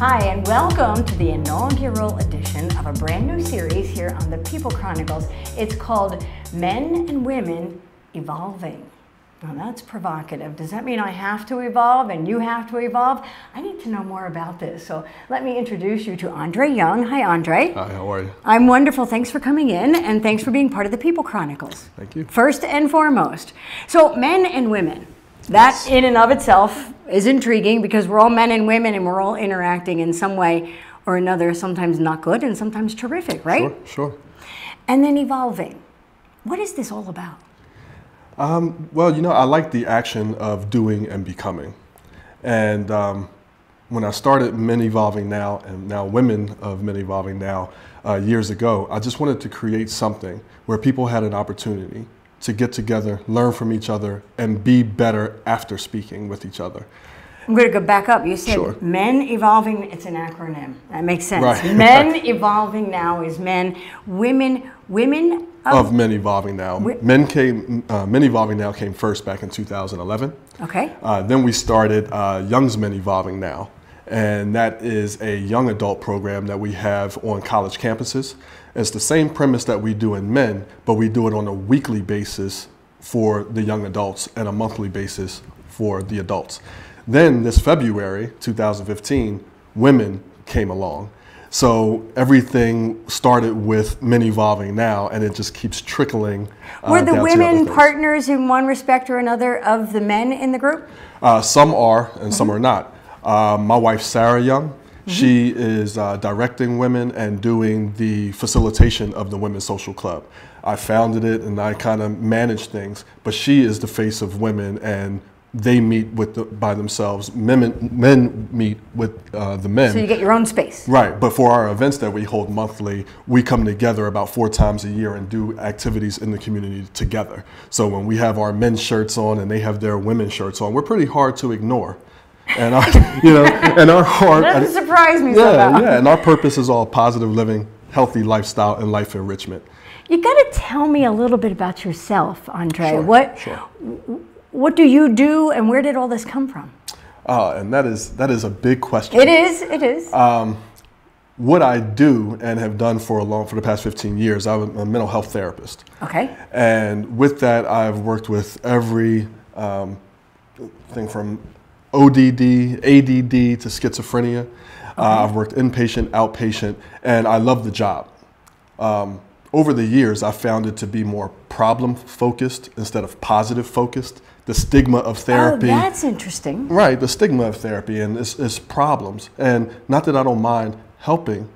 Hi, and welcome to the inaugural edition of a brand new series here on the People Chronicles. It's called Men and Women Evolving. Now that's provocative. Does that mean I have to evolve and you have to evolve? I need to know more about this. So let me introduce you to Andre Young. Hi, Andre. Hi, how are you? I'm wonderful. Thanks for coming in, and thanks for being part of the People Chronicles. Thank you. First and foremost. So men and women. That in and of itself is intriguing because we're all men and women and we're all interacting in some way or another, sometimes not good and sometimes terrific, right? Sure. And then evolving. What is this all about? Well, I like the action of doing and becoming. And when I started Men Evolving Now and now Women of Men Evolving Now years ago, I just wanted to create something where people had an opportunity to get together, learn from each other, and be better after speaking with each other. I'm going to go back up. You said Sure. Men Evolving, it's an acronym. That makes sense. Right. Men Evolving Now is men. Women Of Men Evolving Now. Men Evolving Now came first back in 2011. Okay. Then we started Young's Men Evolving Now. And that is a young adult program that we have on college campuses. It's the same premise that we do in men, but we do it on a weekly basis for the young adults and a monthly basis for the adults. Then this February, 2015, women came along. So everything started with Men Evolving Now, and it just keeps trickling. Were the down to women other things. partners in one respect or another of the men in the group? Some are, and some are not. My wife, Sarah Young, she is directing women and doing the facilitation of the Women's Social Club. I founded it and I kind of manage things, but she is the face of women and they meet by themselves. Men meet with the men. So you get your own space. Right, but for our events that we hold monthly, we come together about 4 times a year and do activities in the community together. So when we have our men's shirts on and they have their women's shirts on, we're pretty hard to ignore. And our heart Doesn't surprise me somehow. Yeah, and our purpose is all positive living, healthy lifestyle, and life enrichment. You got to tell me a little bit about yourself, Andre. Sure. What do you do, and where did all this come from? And that is a big question. It is. What I do and have done for the past 15 years, I'm a mental health therapist. Okay. And with that, I've worked with every thing from ODD, ADD to schizophrenia. Okay. I've worked inpatient, outpatient, and I love the job. Over the years, I found it to be more problem-focused instead of positive-focused. The stigma of therapy. Oh, that's interesting. Right, the stigma of therapy and it's problems. And not that I don't mind helping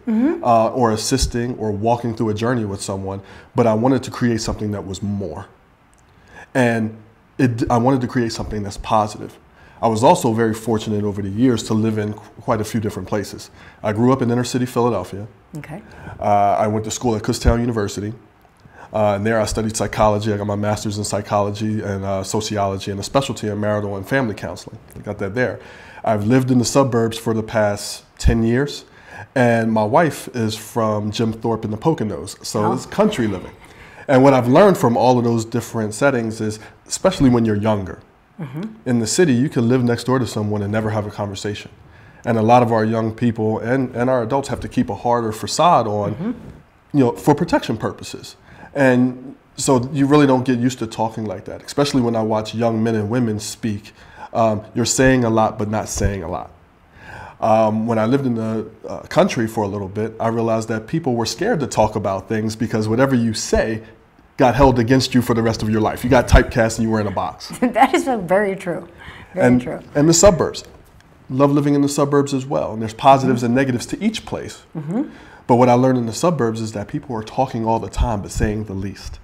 or assisting or walking through a journey with someone, but I wanted to create something that was more. And I wanted to create something that's positive. I was also very fortunate over the years to live in quite a few different places. I grew up in inner city Philadelphia. Okay. I went to school at Kutztown University. And there I studied psychology. I got my master's in psychology and sociology and a specialty in marital and family counseling. I got that there. I've lived in the suburbs for the past 10 years. And my wife is from Jim Thorpe in the Poconos. So it's country living. And what I've learned from all of those different settings is, especially when you're younger, in the city, you can live next door to someone and never have a conversation. And a lot of our young people and our adults have to keep a harder facade on, for protection purposes. And so you really don't get used to talking like that, especially when I watch young men and women speak. You're saying a lot, but not saying a lot. When I lived in the country for a little bit, I realized that people were scared to talk about things because whatever you say got held against you for the rest of your life. You got typecast and you were in a box. That is very true. Very true. And the suburbs. Love living in the suburbs as well. And there's positives and negatives to each place. But what I learned in the suburbs is that people are talking all the time, but saying the least.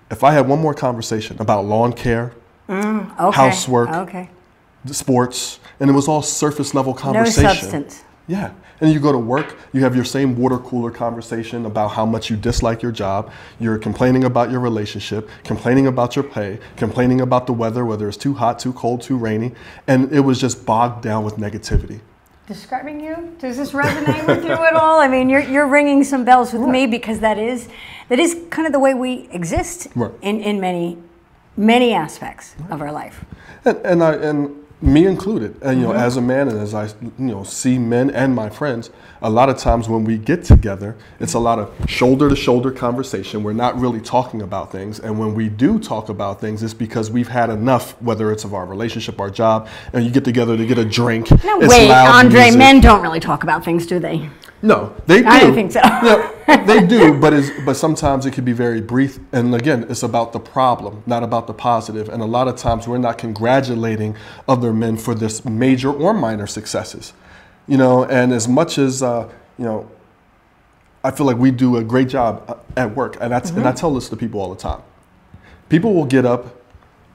If I had one more conversation about lawn care, housework, sports, and it was all surface level conversation. No substance. Yeah. And you go to work, you have your same water cooler conversation about how much you dislike your job. You're complaining about your relationship, complaining about your pay, complaining about the weather, whether it's too hot, too cold, too rainy. And it was just bogged down with negativity. Describing you? Does this resonate with you at all? I mean, you're ringing some bells with me because that is kind of the way we exist in many aspects of our life. And Me included. And, you know, as a man, and as I, see men and my friends, a lot of times when we get together, it's a lot of shoulder to shoulder conversation. We're not really talking about things. And when we do talk about things, it's because we've had enough, whether it's of our relationship, our job, and you get together to get a drink. No, wait, Andre, music. Men don't really talk about things, do they? No, they do. I don't think so. They do, but sometimes it can be very brief. And again, it's about the problem, not about the positive. And a lot of times we're not congratulating other men for this major or minor successes. And as much as, I feel like we do a great job at work. And I tell this to people all the time. People will get up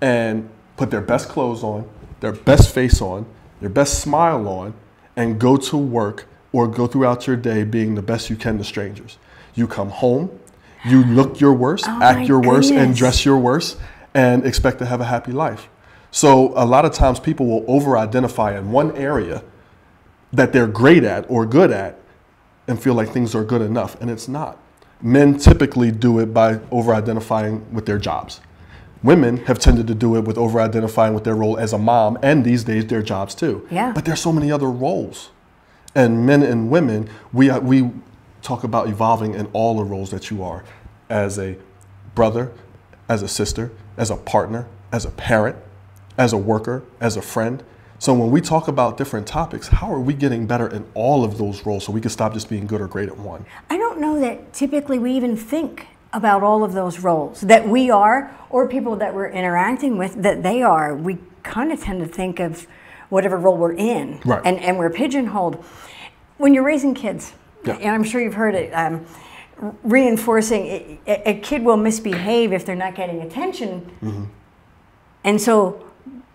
and put their best clothes on, their best face on, their best smile on, and go to work or go throughout your day being the best you can to strangers. You come home, you look your worst, act your worst, and dress your worst, and expect to have a happy life. So a lot of times people will over-identify in one area that they're great at or good at and feel like things are good enough, and it's not. Men typically do it by over-identifying with their jobs. Women have tended to do it with over-identifying with their role as a mom, and these days their jobs too. Yeah. But there's so many other roles. And men and women, we talk about evolving in all the roles that you are, as a brother, as a sister, as a partner, as a parent, as a worker, as a friend. So when we talk about different topics, how are we getting better in all of those roles so we can stop just being good or great at one? I don't know that typically we even think about all of those roles that we are, or people that we're interacting with that they are. We kind of tend to think of whatever role we're in, right. and we're pigeonholed. When you're raising kids, yeah. and I'm sure you've heard it, reinforcing, a kid will misbehave if they're not getting attention. And so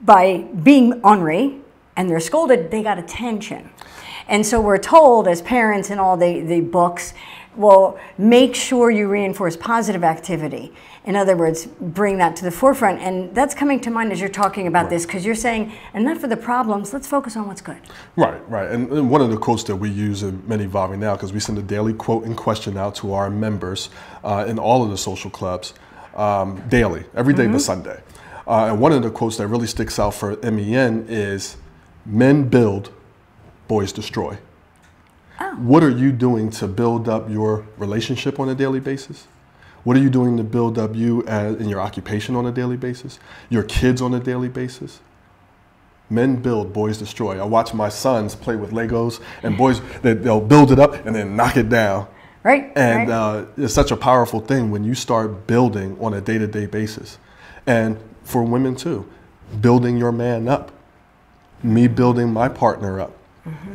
by being ornery and they're scolded, they got attention. And so we're told as parents in all the books, well, make sure you reinforce positive activity. In other words, bring that to the forefront. And that's coming to mind as you're talking about this, because you're saying, enough of the problems, let's focus on what's good. Right. And one of the quotes that we use in Men Evolving Now, because we send a daily quote and question out to our members in all of the social clubs daily, every day but Sunday. And one of the quotes that really sticks out for W.O.M.E.N is, men build, boys destroy. What are you doing to build up your relationship on a daily basis? What are you doing to build up you in your occupation on a daily basis? Your kids on a daily basis? Men build, boys destroy. I watch my sons play with Legos, and boys, they'll build it up and then knock it down. Right. And it's such a powerful thing when you start building on a day-to-day basis. And for women too, building your man up, me building my partner up.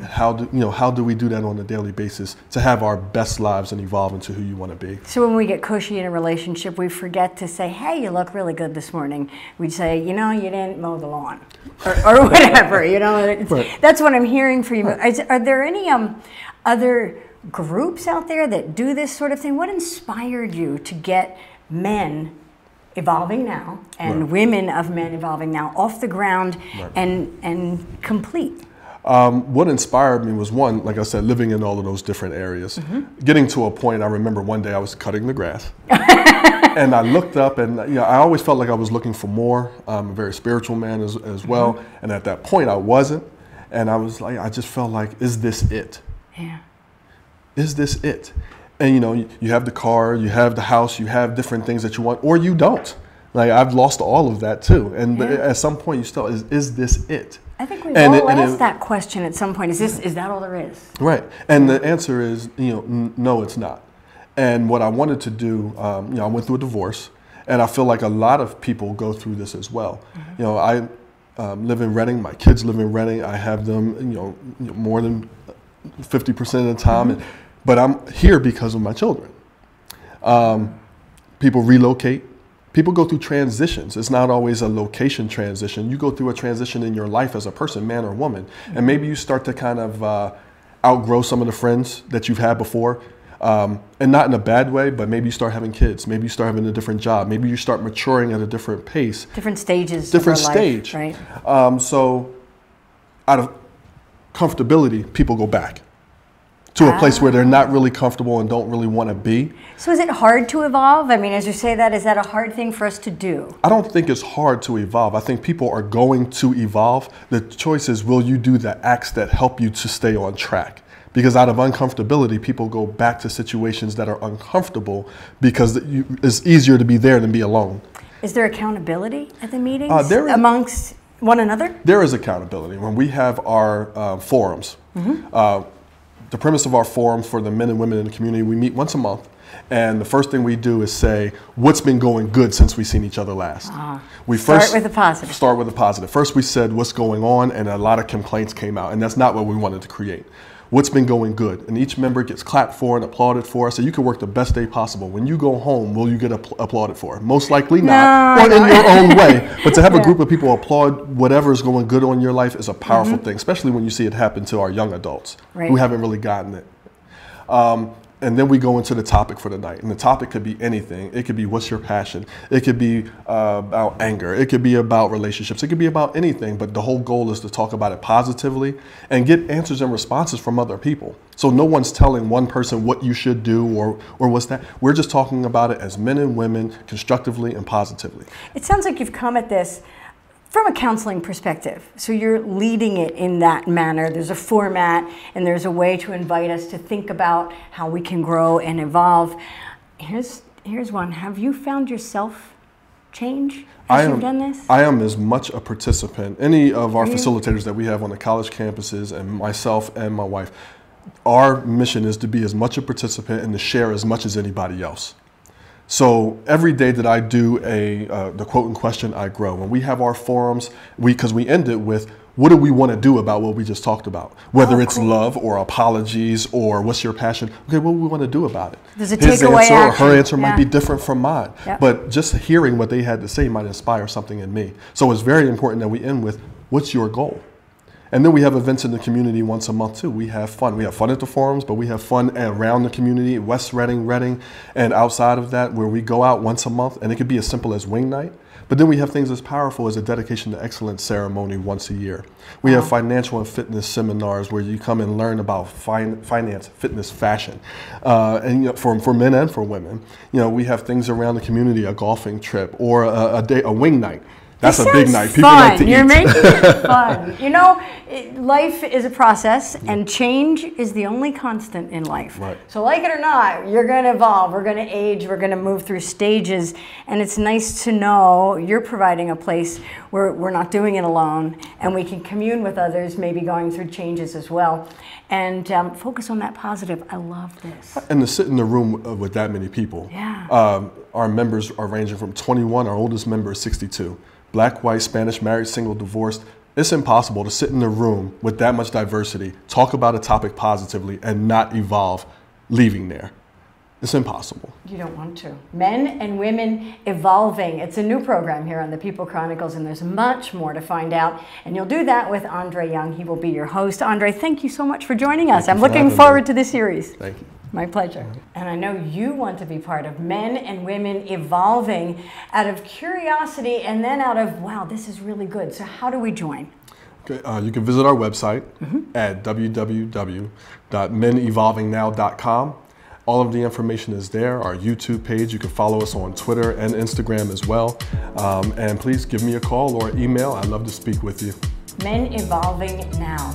How do we do that on a daily basis to have our best lives and evolve into who you want to be? So when we get cushy in a relationship, we forget to say, hey, you look really good this morning. We'd say, you didn't mow the lawn, or whatever. Right. That's what I'm hearing from you. Are there any other groups out there that do this sort of thing? What inspired you to get Men Evolving Now and Women of Men Evolving Now off the ground and complete? What inspired me was, one, like I said, living in all of those different areas. Getting to a point, I remember one day I was cutting the grass. And I looked up, and I always felt like I was looking for more. I'm a very spiritual man as well. And at that point I wasn't. And I was like, I just felt like, is this it? Yeah. Is this it? And you have the car, you have the house, you have different things that you want, or you don't. Like, I've lost all of that too. And at some point you still, is this it? I think we've all asked that question at some point. Is that all there is? Right. And the answer is, no, it's not. And what I wanted to do, I went through a divorce, and I feel like a lot of people go through this as well. I live in Reading. My kids live in Reading. I have them, more than 50% of the time. But I'm here because of my children. People relocate. People go through transitions. It's not always a location transition. You go through a transition in your life as a person, man or woman. And maybe you start to kind of outgrow some of the friends that you've had before. And not in a bad way, but maybe you start having kids. Maybe you start having a different job. Maybe you start maturing at a different pace. Different stages Different of our stage. Life, right? So out of comfortability, people go back to a place where they're not really comfortable and don't really want to be. So is it hard to evolve? I mean, as you say that, is that a hard thing for us to do? I don't think it's hard to evolve. I think people are going to evolve. The choice is, will you do the acts that help you to stay on track? Because out of uncomfortability, people go back to situations that are uncomfortable because it's easier to be there than be alone. Is there accountability at the meetings amongst one another? There is accountability. When we have our forums, the premise of our forum for the men and women in the community, we meet once a month. And the first thing we do is say, what's been going good since we've seen each other last? We start with the positive. Start with the positive. First we said what's going on, and a lot of complaints came out, and that's not what we wanted to create. What's been going good? And each member gets clapped for and applauded for. So you can work the best day possible. When you go home, will you get applauded for? Most likely not, or in your own way. But to have a group of people applaud whatever is going good on your life is a powerful thing, especially when you see it happen to our young adults who haven't really gotten it. And then we go into the topic for the night. And the topic could be anything. It could be, what's your passion? It could be about anger. It could be about relationships. It could be about anything. But the whole goal is to talk about it positively and get answers and responses from other people. So no one's telling one person what you should do or what's that. We're just talking about it as men and women, constructively and positively. It sounds like you've come at this from a counseling perspective. So you're leading it in that manner. There's a format and there's a way to invite us to think about how we can grow and evolve. Here's one. Have you found yourself change as you've done this? I am as much a participant. Any of our facilitators that we have on the college campuses, and myself and my wife, our mission is to be as much a participant and to share as much as anybody else. So every day that I do the quote and question, I grow. When we have our forums, because we end it with, what do we want to do about what we just talked about? Whether it's love or apologies or what's your passion? Okay, what do we want to do about it? There's a His takeaway answer action. or her answer might be different from mine. But just hearing what they had to say might inspire something in me. So it's very important that we end with, what's your goal? And then we have events in the community once a month too. We have fun. We have fun at the forums, but we have fun around the community, West Reading, Reading, and outside of that, where we go out once a month, and it could be as simple as wing night. But then we have things as powerful as a dedication to excellence ceremony once a year. We have financial and fitness seminars where you come and learn about finance, fitness, fashion, and for men and for women. We have things around the community, a golfing trip or a wing night. That's a big night. People like to eat. You're making it fun. Life is a process, and change is the only constant in life. Right. So like it or not, you're going to evolve, we're going to age, we're going to move through stages, and it's nice to know you're providing a place where we're not doing it alone, and we can commune with others, maybe going through changes as well, and focus on that positive. I love this. And to sit in the room with that many people. Our members are ranging from 21, our oldest member is 62. Black, white, Spanish, married, single, divorced. It's impossible to sit in a room with that much diversity, talk about a topic positively, and not evolve leaving there. It's impossible. You don't want to. Men and Women Evolving. It's a new program here on the People Chronicles, and there's much more to find out. And you'll do that with Andre Young. He will be your host. Andre, thank you so much for joining us. I'm looking forward to this series. Thank you. My pleasure. And I know you want to be part of Men and Women Evolving out of curiosity and then out of, wow, this is really good. So how do we join? Okay, you can visit our website at www.menevolvingnow.com. All of the information is there. Our YouTube page, you can follow us on Twitter and Instagram as well. And please give me a call or email. I'd love to speak with you. Men Evolving Now.